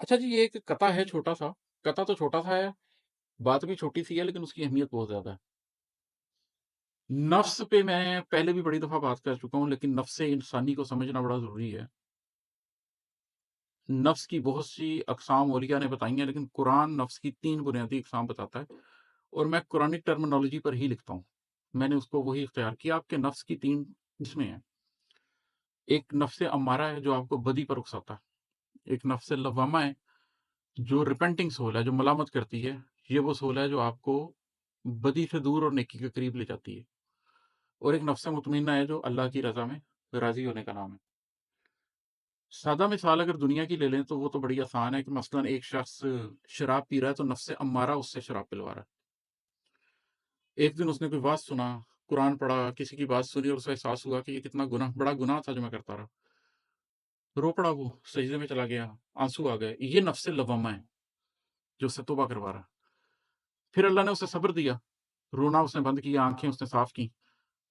अच्छा जी, ये एक कथा है छोटा-सा, कथा तो छोटा-सा है, बात भी छोटी-सी है लेकिन उसकी अहमियत बहुत ज़्यादा है। नफ्स पे मैं पहले भी बड़ी दफ़ा बात कर चुका हूँ लेकिन नफ्स इंसानी को समझना बड़ा ज़रूरी है। नफ्स की बहुत सी अक़साम औलिया ने बताई हैं लेकिन कुरान नफ्स की 3 बुनियादी अक़साम बताता है और मैं कुरानिक टर्मिनोलॉजी पर ही लिखता हूँ। मैंने उसको वही इख्तियार किया, आपके नफ्स की 3 किस्में हैं। एक नफ्स अम्मारा है जो आपको बदी पर उकसाता है। एक नफ्स लव्वामा है जो रिपेंटिंग सोल है, जो मलामत करती है। ये वो सोल है जो आपको बदी से दूर और नेकी के करीब ले जाती है। और एक नफ्स मुतमइन्ना है जो अल्लाह की रज़ा में राज़ी होने का नाम है। सादा मिसाल अगर दुनिया की ले लें तो वो तो बड़ी आसान है कि मसलन एक शख्स शराब पी रहा है तो नफ्स अम्मारा उससे शराब पिलवा रहा है। एक दिन उसने कोई बात सुना, कुरान पढ़ा, किसी की बात सुनी और उसे एहसास हुआ कि ये कितना बड़ा गुनाह था जो मैं करता रहा। रो पड़ा वो, सजदे में चला गया, आंसू आ गए। ये नफ्स लवामा है जो उससे तौबा करवा रहा है। फिर अल्लाह ने उसे सब्र दिया, रोना उसने बंद किया, आंखें उसने साफ की,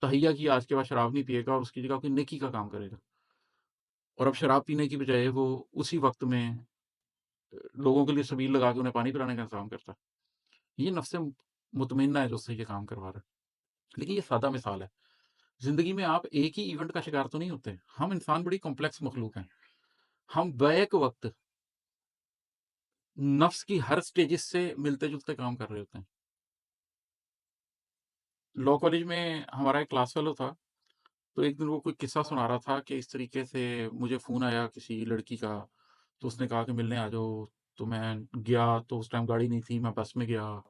तहैया किया आज के बाद शराब नहीं पिएगा और उसकी जगह कोई नेकी का काम करेगा। और अब शराब पीने की बजाय वो उसी वक्त में लोगों के लिए सबील लगा के उन्हें पानी पिलाने का इंतजाम करता है। ये नफ्स मुतमइन्ना है जो उससे ये काम करवा रहा है। लेकिन ये सादा मिसाल है। जिंदगी में आप एक ही इवेंट का शिकार तो नहीं होते। हम इंसान बड़ी कॉम्प्लेक्स मखलूक हैं। हम बैक वक्त नफ्स की हर स्टेजेस से मिलते जुलते काम कर रहे होते हैं। लॉ कॉलेज में हमारा एक क्लास फेलो था, तो एक दिन वो कोई किस्सा सुना रहा था कि इस तरीके से मुझे फ़ोन आया किसी लड़की का, तो उसने कहा कि मिलने आ जाओ। तो मैं गया, तो उस टाइम गाड़ी नहीं थी, मैं बस में गया।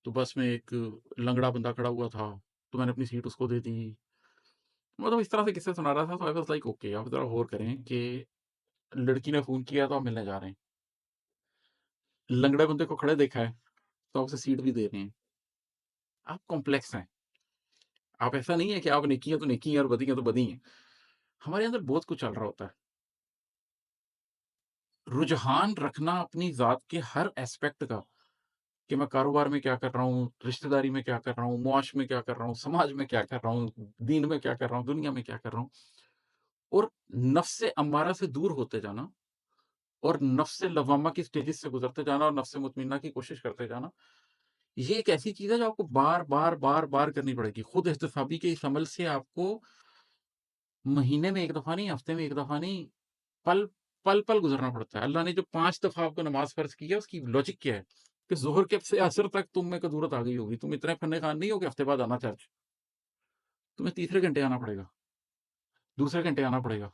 तो बस में एक लंगड़ा बंदा खड़ा हुआ था, तो मैंने अपनी सीट उसको दे दी। मतलब इस तरह से किस्से सुना रहा था, तो आई वाज़ लाइक ओके, अब ज़रा गौर करें कि लड़की ने फ़ोन किया तो आप मिलने जा रहे हैं। लंगड़े बंदे को खड़े देखा है, तो आप उसे सीट भी दे रहे हैं। आप कॉम्प्लेक्स हैं। आप ऐसा नहीं है कि आप नेकी है तो नेकी है और बदी है तो बदी हैं। हमारे अंदर बहुत कुछ चल रहा होता है। रुझान रखना अपनी ज़ात के हर एस्पेक्ट का, कि मैं कारोबार में क्या कर रहा हूँ, रिश्तेदारी में क्या कर रहा हूँ, मुआश में क्या कर रहा हूँ, समाज में क्या कर रहा हूँ, दीन में क्या कर रहा हूँ, दुनिया में क्या कर रहा हूँ। और नफ्स अम्मारा से दूर होते जाना और नफ्स लवामा की स्टेजेस से गुज़रते जाना और नफ्स मुतमइन्ना की कोशिश करते जाना, ये एक ऐसी चीज़ है जो आपको बार-बार, बार-बार करनी पड़ेगी। खुद एहतिसाबी के इस अमल से आपको महीने में 1 दफ़ा नहीं, हफ्ते में 1 दफ़ा नहीं, पल पल-पल गुज़रना पड़ता है। अल्लाह ने जो 5 दफ़ा आपको नमाज़ फ़र्ज़ की है, उसकी लॉजिक क्या है? कि ज़ोहर के से असर तक तुम में कदूरत आ गई होगी। तुम इतने फन्ने-खान नहीं हो कि हफ्ते बाद आना चर्च। तुम्हें तीसरे घंटे आना पड़ेगा, दूसरे घंटे आना पड़ेगा।